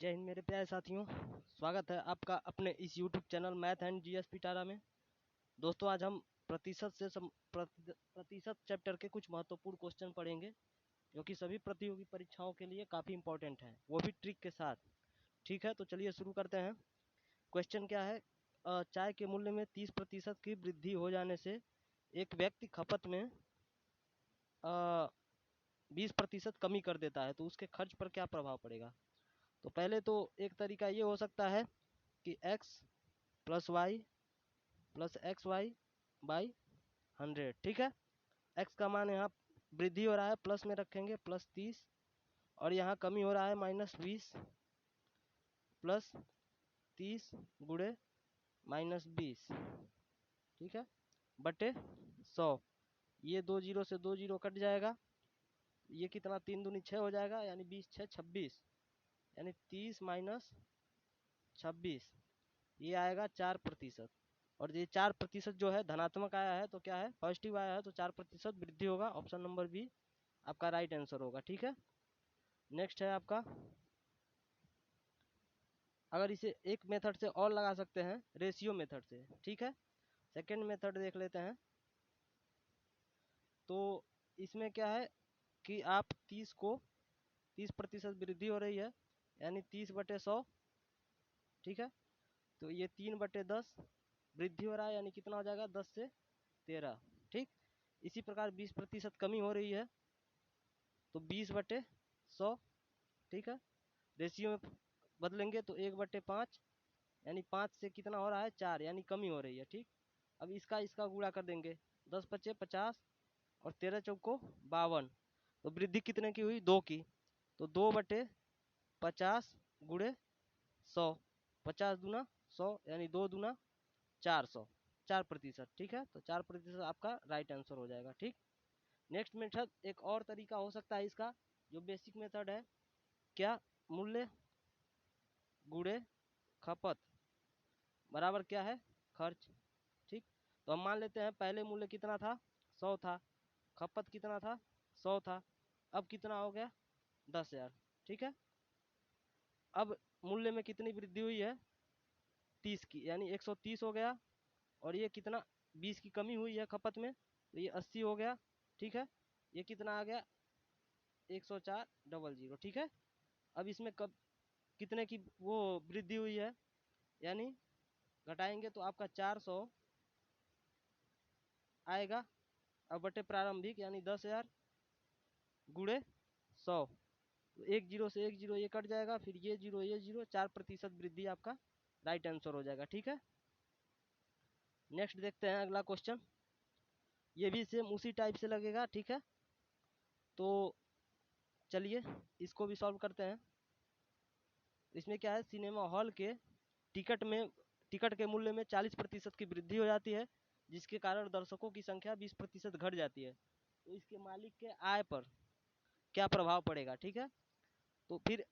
जय हिंद मेरे प्यारे साथियों। स्वागत है आपका अपने इस YouTube channel math and GS पिटारा में। दोस्तों आज हम प्रतिशत चैप्टर के कुछ महत्वपूर्ण क्वेश्चन पढ़ेंगे जो कि सभी प्रतियोगी परीक्षाओं के लिए काफ़ी इंपॉर्टेंट है, वो भी ट्रिक के साथ। ठीक है, तो चलिए शुरू करते हैं। क्वेश्चन क्या है? चाय के मूल्य में 30% की वृद्धि हो जाने से एक व्यक्ति खपत में 20% कमी कर देता है, तो उसके खर्च पर क्या प्रभाव पड़ेगा? तो पहले तो एक तरीका ये हो सकता है कि x plus Y plus X Y by 100। ठीक है, x का मान यहाँ वृद्धि हो रहा है प्लस में रखेंगे +30, और यहाँ कमी हो रहा है -20 प्लस 30 गुणे -20। ठीक है, बटे 100। ये 2 जीरो से 2 जीरो कट जाएगा, ये कितना 3 दूनी 6 हो जाएगा, यानी 20 6 26, यानी 30 माइनस 26, ये आएगा 4%। और ये 4% जो है धनात्मक आया है, तो क्या है, पॉजिटिव आया है, तो 4% वृद्धि होगा। ऑप्शन नंबर बी आपका राइट आंसर होगा। ठीक है, नेक्स्ट है आपका, अगर इसे एक मेथड से और लगा सकते हैं, रेशियो मेथड से। ठीक है, सेकेंड मेथड देख लेते हैं। तो इसमें क्या है कि आप 30% वृद्धि हो रही है, यानी 30/100। ठीक है, तो ये 3/10 वृद्धि हो रहा है, यानी कितना हो जाएगा, 10 से 13। ठीक, इसी प्रकार 20% कमी हो रही है, तो 20/100। ठीक है, रेशियो में बदलेंगे तो 1/5, यानी 5 से कितना हो रहा है, 4, यानी कमी हो रही है। ठीक, अब इसका गुणा कर देंगे, 10×5 = 50 और 13×4 = 52। तो वृद्धि कितने की हुई, 2 की, तो 2/50 गुणे 100, 50 दूना 100, यानी 2 दूना 400, 4%। ठीक है, तो 4% आपका राइट आंसर हो जाएगा। ठीक, नेक्स्ट मेथड, एक और तरीका हो सकता है इसका, जो बेसिक मेथड है। क्या, मूल्य गुणे खपत बराबर क्या है, खर्च। ठीक, तो हम मान लेते हैं पहले मूल्य कितना था, 100 था, खपत कितना था, 100 था, अब कितना हो गया, 10,000। ठीक है, अब मूल्य में कितनी वृद्धि हुई है, 30 की, यानी 130 हो गया, और ये कितना, 20 की कमी हुई है खपत में, तो ये 80 हो गया। ठीक है, ये कितना आ गया, 104,000। ठीक है, अब इसमें कब कितने की वो वृद्धि हुई है, यानी घटाएंगे तो आपका 400 आएगा, अब बटे प्रारंभिक यानी 10,000 गुणे 100, तो 1 जीरो से 1 जीरो ये कट जाएगा, फिर ये जीरो 4% वृद्धि आपका राइट आंसर हो जाएगा। ठीक है, नेक्स्ट देखते हैं अगला क्वेश्चन, ये भी सेम उसी टाइप से लगेगा। ठीक है, तो चलिए इसको भी सॉल्व करते हैं। इसमें क्या है, सिनेमा हॉल के टिकट के मूल्य में 40% की वृद्धि हो जाती है, जिसके कारण दर्शकों की संख्या 20% घट जाती है, तो इसके मालिक के आय पर क्या प्रभाव पड़ेगा। ठीक है, तो फिर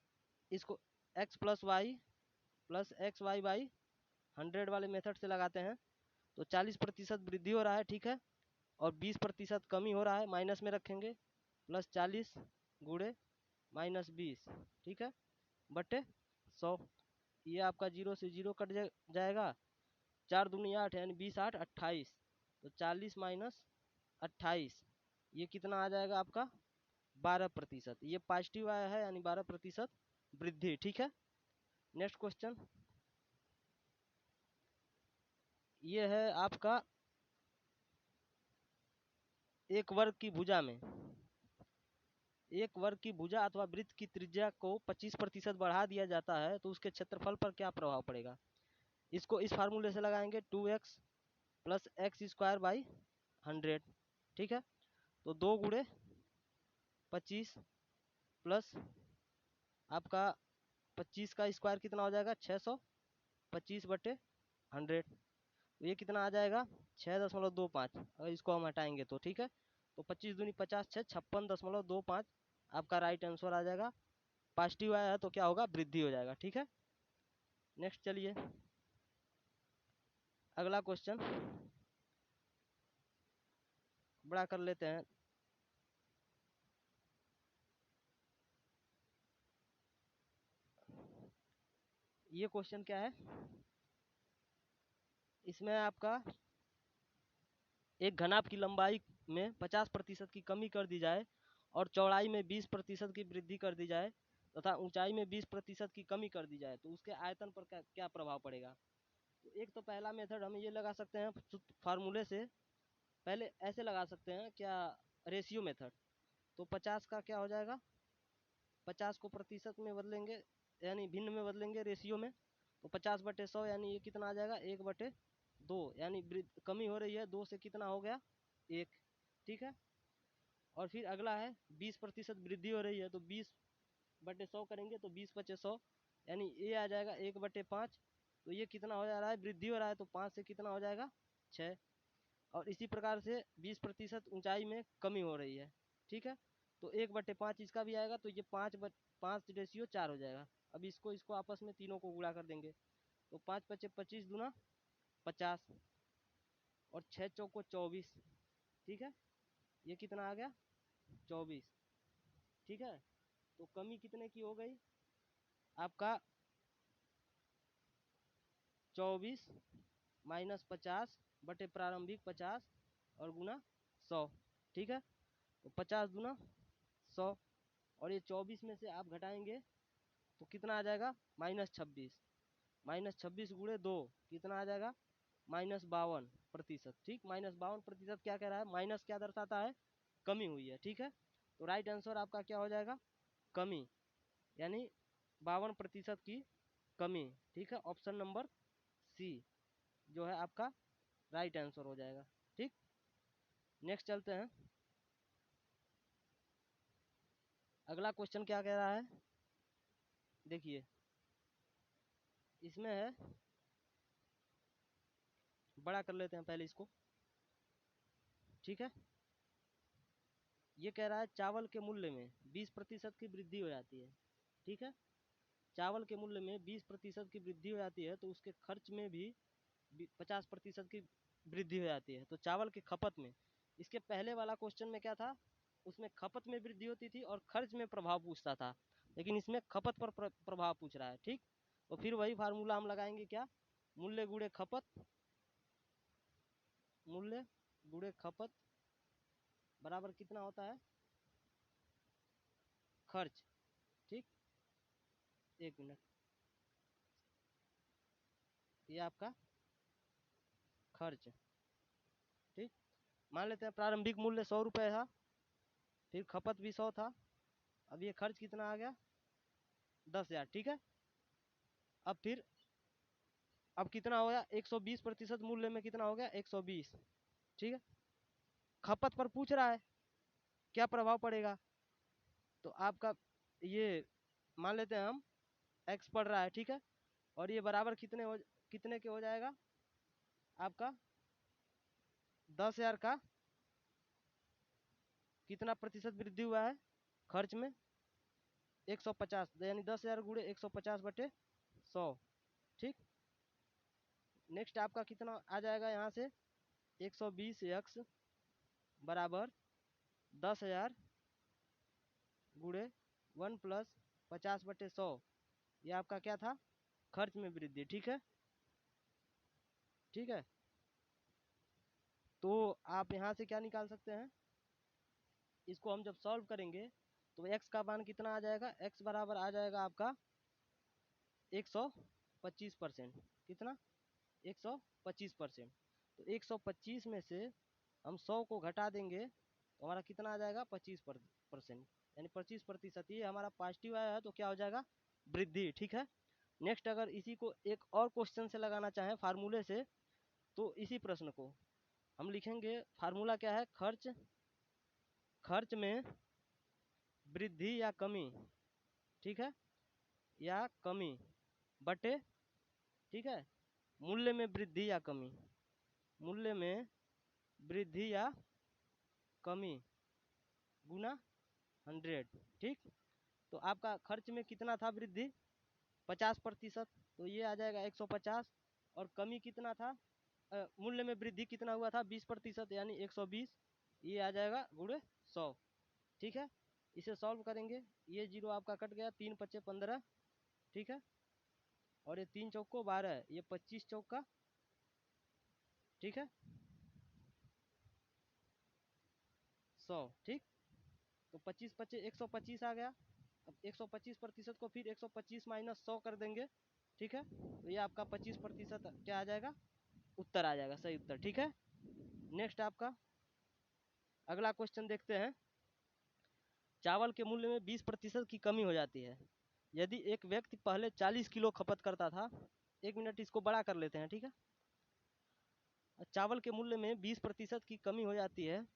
इसको x plus Y plus X Y by 100 वाले मेथड से लगाते हैं, तो 40% वृद्धि हो रहा है। ठीक है, और 20% कमी हो रहा है, माइनस में रखेंगे, +40 गुणे -20। ठीक है, बटे 100, ये आपका 0 से 0 कट जाएगा, 4 दूनी 8, यानी 20 8 28, तो 40 माइनस 28, ये कितना आ जाएगा आपका, 12%। ये पॉजिटिव आया है, यानी 12% वृद्धि। ठीक है, नेक्स्ट क्वेश्चन, ये है आपका, एक वर्ग की भुजा में, एक वर्ग की भुजा अथवा वृत्त की त्रिज्या को 25% बढ़ा दिया जाता है, तो उसके क्षेत्रफल पर क्या प्रभाव पड़ेगा? इसको इस फार्मूले से लगाएंगे, 2x plus x square by 100। ठीक है, तो 2 गुणे 25 प्लस आपका 25 का स्क्वायर कितना हो जाएगा, 625/100, तो ये कितना आ जाएगा, 6.25। अगर इसको हम हटाएंगे तो ठीक है, तो 25 दूनी 50, 6 56.25 आपका राइट आंसर आ जाएगा। पॉजिटिव आया है तो क्या होगा, वृद्धि हो जाएगा। ठीक है, नेक्स्ट चलिए अगला क्वेश्चन बड़ा कर लेते हैं। ये क्वेश्चन क्या है, इसमें आपका एक घनाभ की लंबाई में 50% की कमी कर दी जाए और चौड़ाई में 20% की वृद्धि कर दी जाए तथा ऊंचाई में 20% की कमी कर दी जाए तो उसके आयतन पर क्या प्रभाव पड़ेगा। तो एक तो पहला मेथड हम ये लगा सकते हैं फार्मूले से, पहले ऐसे लगा सकते हैं क्या, रेशियो मेथड। तो 50 का क्या हो जाएगा, 50 को प्रतिशत में बदलेंगे यानी भिन्न में बदलेंगे रेशियो में, तो 50/100 यानी ये कितना आ जाएगा 1/2, यानी कमी हो रही है 2 से कितना हो गया 1। ठीक है, और फिर अगला है 20% वृद्धि हो रही है तो 20/100 करेंगे तो 20/100 यानी ये आ जाएगा 1/5। तो ये कितना हो जा रहा है, वृद्धि हो रहा है तो 5 से कितना हो जाएगा 6। और इसी प्रकार से 20% ऊंचाई में कमी हो रही है। ठीक है, तो 1/5 इसका भी आएगा तो ये 5/5 रेशियो 4 हो जाएगा। अब इसको इसको आपस में तीनों को गुणा कर देंगे तो 5×5 = 25 दूना 50 और 6×4 = 24। ठीक है, ये कितना आ गया 24। ठीक है, तो कमी कितने की हो गई आपका 24 माइनस 50 बटे प्रारंभिक 50 और गुना 100। ठीक है, तो 50 दूना 100 और ये 24 में से आप घटाएंगे तो कितना आ जाएगा -26। -26 गुणे 2 कितना आ जाएगा -52%। ठीक, -52% क्या कह रहा है, माइनस क्या दर्शाता है, कमी हुई है। ठीक है, तो राइट आंसर आपका क्या हो जाएगा, कमी, यानी 52% की कमी। ठीक है, ऑप्शन नंबर सी जो है आपका राइट आंसर हो जाएगा। ठीक, नेक्स्ट चलते हैं। अगला क्वेश्चन क्या कह रहा है, देखिए इसमें है, बड़ा कर लेते हैं पहले इसको। ठीक है, ये कह रहा है चावल के मूल्य में 20% की वृद्धि हो जाती है। ठीक है, चावल के मूल्य में 20% की वृद्धि हो जाती है तो उसके खर्च में भी 50% की वृद्धि हो जाती है। तो चावल की खपत में, इसके पहले वाला क्वेश्चन में क्या था, उसमें खपत में वृद्धि होती थी और खर्च में प्रभाव पूछता था, लेकिन इसमें खपत पर प्रभाव पूछ रहा है। ठीक, तो फिर वही फार्मूला हम लगाएंगे क्या, मूल्य गुणे खपत, मूल्य गुणे खपत बराबर कितना होता है खर्च। ठीक, एक मिनट, ये आपका खर्च। ठीक, मान लेते हैं प्रारंभिक मूल्य 100 रुपये था, फिर खपत भी 100 था, अब ये खर्च कितना आ गया 10,000। ठीक है, अब फिर अब कितना हो गया 120% मूल्य में कितना हो गया 120। ठीक है, खपत पर पूछ रहा है क्या प्रभाव पड़ेगा, तो आपका ये मान लेते हैं हम एक्स पड़ रहा है। ठीक है, और ये बराबर कितने के हो जाएगा आपका 10,000 का कितना प्रतिशत वृद्धि हुआ है खर्च में 150, यानी 10,000 गुणे 150/100। ठीक, नेक्स्ट आपका कितना आ जाएगा यहाँ से 120x बराबर 10,000 गुणे 1+50/100। ये आपका क्या था खर्च में वृद्धि। ठीक है, ठीक है, तो आप यहाँ से क्या निकाल सकते हैं, इसको हम जब सॉल्व करेंगे तो x का मान कितना आ जाएगा, x बराबर आ जाएगा आपका 125%। कितना 125%। तो 125 में से हम 100 को घटा देंगे तो हमारा कितना आ जाएगा 25%, यानी 25%। ये हमारा पॉजिटिव आया है तो क्या हो जाएगा वृद्धि। ठीक है, नेक्स्ट अगर इसी को एक और क्वेश्चन से लगाना चाहें फार्मूले से, तो इसी प्रश्न को हम लिखेंगे, फार्मूला क्या है, खर्च, खर्च में वृद्धि या कमी। ठीक है, या कमी बटे, ठीक है, मूल्य में वृद्धि या कमी, मूल्य में वृद्धि या कमी गुना 100। ठीक, तो आपका खर्च में कितना था वृद्धि 50%, तो ये आ जाएगा 150। और कमी कितना था, मूल्य में वृद्धि कितना हुआ था 20% यानी 120, ये आ जाएगा गुणे 100। ठीक है, इसे सॉल्व करेंगे, ये जीरो आपका कट गया, 3×5 = 15। ठीक है, और ये 3 चौको 12, ये 25 चौका, ठीक है, 100, ठीक। तो 25 25 125 आ गया। अब 125% को फिर 125 माइनस 100 कर देंगे, ठीक है, तो ये आपका 25% क्या आ जाएगा, उत्तर आ जाएगा, सही उत्तर, ठीक है। नेक्स्ट आपका अगला क्वेश्चन देखते हैं। चावल के मूल्य में 20% की कमी हो जाती है। यदि एक व्यक्ति पहले 40 किलो खपत करता था, 1 मिनट इसको बड़ा कर लेते हैं, ठीक है। चावल के मूल्य में 20% की कमी हो जाती है।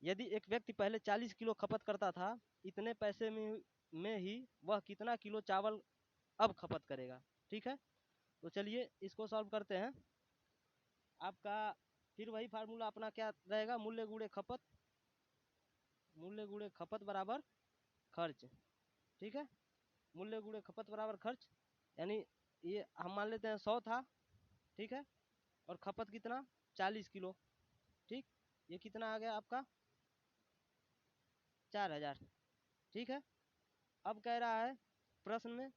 यदि एक व्यक्ति पहले 40 किलो खपत करता था, इतने पैसे में ही वह कितना किलो चावल अब खपत करेगा, ठीक है। तो चलिए इसको सॉल्व करते हैं। आपका फिर वही फार्मूला अपना क्या रहेगा, मूल्य गुणे खपत, मूल्य गुणे खपत बराबर खर्च, ठीक है। मूल्य गुणे खपत बराबर खर्च, यानी ये हम मान लेते हैं 100 था, ठीक है, और खपत कितना 40 किलो, ठीक। ये कितना आ गया आपका 4000, ठीक है। अब कह रहा है प्रश्न में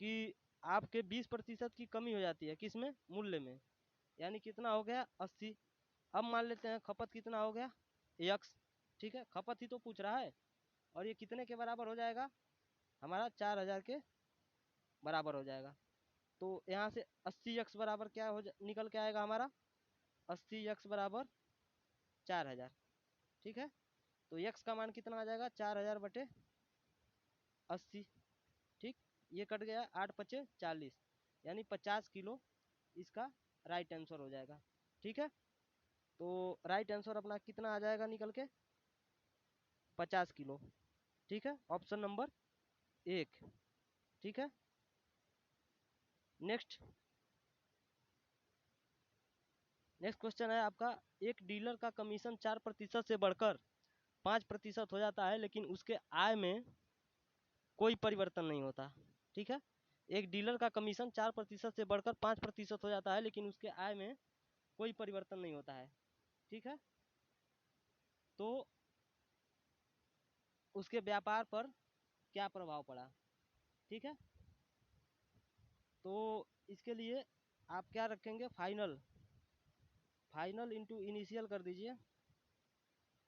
कि आपके 20% की कमी हो जाती है, किसमें, मूल्य में, यानी कितना हो गया 80। अब मान लेते हैं खपत कितना हो गया x, ठीक है, खपत ही तो पूछ रहा है, और ये कितने के बराबर हो जाएगा, हमारा 4000 के बराबर हो जाएगा। तो यहाँ से 80x बराबर क्या निकल के आएगा हमारा, 80x बराबर 4000, ठीक है। तो x का मान कितना आ जाएगा 4000 बटे 80, ठीक। ये कट गया 8 पचे 40, यानी 50 किलो इसका राइट आंसर हो जाएगा, ठीक है। तो राइट आंसर अपना कितना आ जाएगा निकल के 50 किलो, ठीक है, ऑप्शन नंबर 1, ठीक है। नेक्स्ट क्वेश्चन है आपका, एक डीलर का कमीशन 4% से बढ़कर 5% हो जाता है, लेकिन उसके आय में कोई परिवर्तन नहीं होता, ठीक है। एक डीलर का कमीशन 4% से बढ़कर 5% हो जाता है, लेकिन उसके आय में कोई परिवर्तन नहीं होता है, ठीक है। तो उसके व्यापार पर क्या प्रभाव पड़ा, ठीक है। तो इसके लिए आप क्या रखेंगे, फाइनल, फाइनल इंटू इनिशियल कर दीजिए,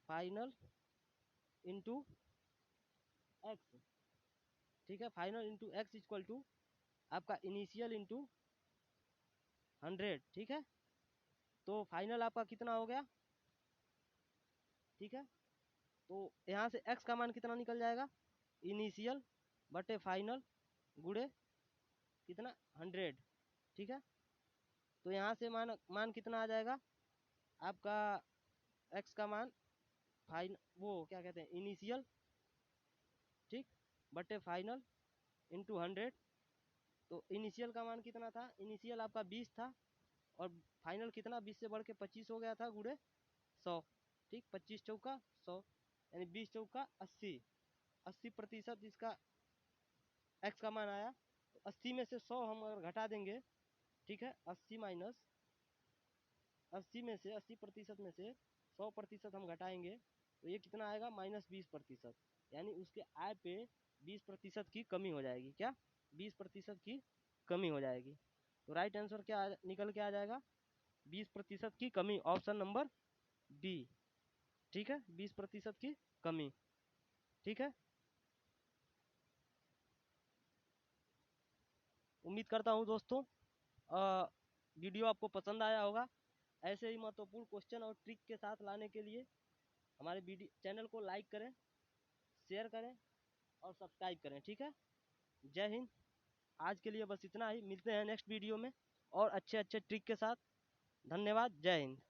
फाइनल इंटू एक्स, ठीक है। Final into X equal to आपका इनिशियल इंटू 100, ठीक है। तो फाइनल आपका कितना हो गया, ठीक है। तो यहाँ से x का मान कितना निकल जाएगा, इनिशियल बटे फाइनल गुड़े कितना 100, ठीक है। तो यहाँ से मान कितना आ जाएगा आपका, x का मान वो क्या कहते हैं इनिशियल, ठीक, बटे फाइनल इंटू 100। तो इनिशियल का मान कितना था, इनिशियल आपका 20 था, और फाइनल कितना 20 से बढ़ के 25 हो गया था गुड़े 100, ठीक। 25 चौका 100, यानी 20 चौका 80, 80% इसका एक्स का मान आया। तो 80 में से 100 हम अगर घटा देंगे, ठीक है, 80 माइनस 80 में से 80% में से 100% हम घटाएंगे, तो ये कितना आएगा -20%, यानी उसके आय पे 20% की कमी हो जाएगी, क्या 20% की कमी हो जाएगी। तो राइट आंसर क्या निकल के आ जाएगा, 20% की कमी, ऑप्शन नंबर डी, ठीक है, 20% की कमी, ठीक है। उम्मीद करता हूँ दोस्तों वीडियो आपको पसंद आया होगा। ऐसे ही महत्वपूर्ण क्वेश्चन और ट्रिक के साथ लाने के लिए हमारे वीडियो चैनल को लाइक करें, शेयर करें और सब्सक्राइब करें, ठीक है। जय हिंद। आज के लिए बस इतना ही, मिलते हैं नेक्स्ट वीडियो में और अच्छे अच्छे ट्रिक के साथ। धन्यवाद, जय हिंद।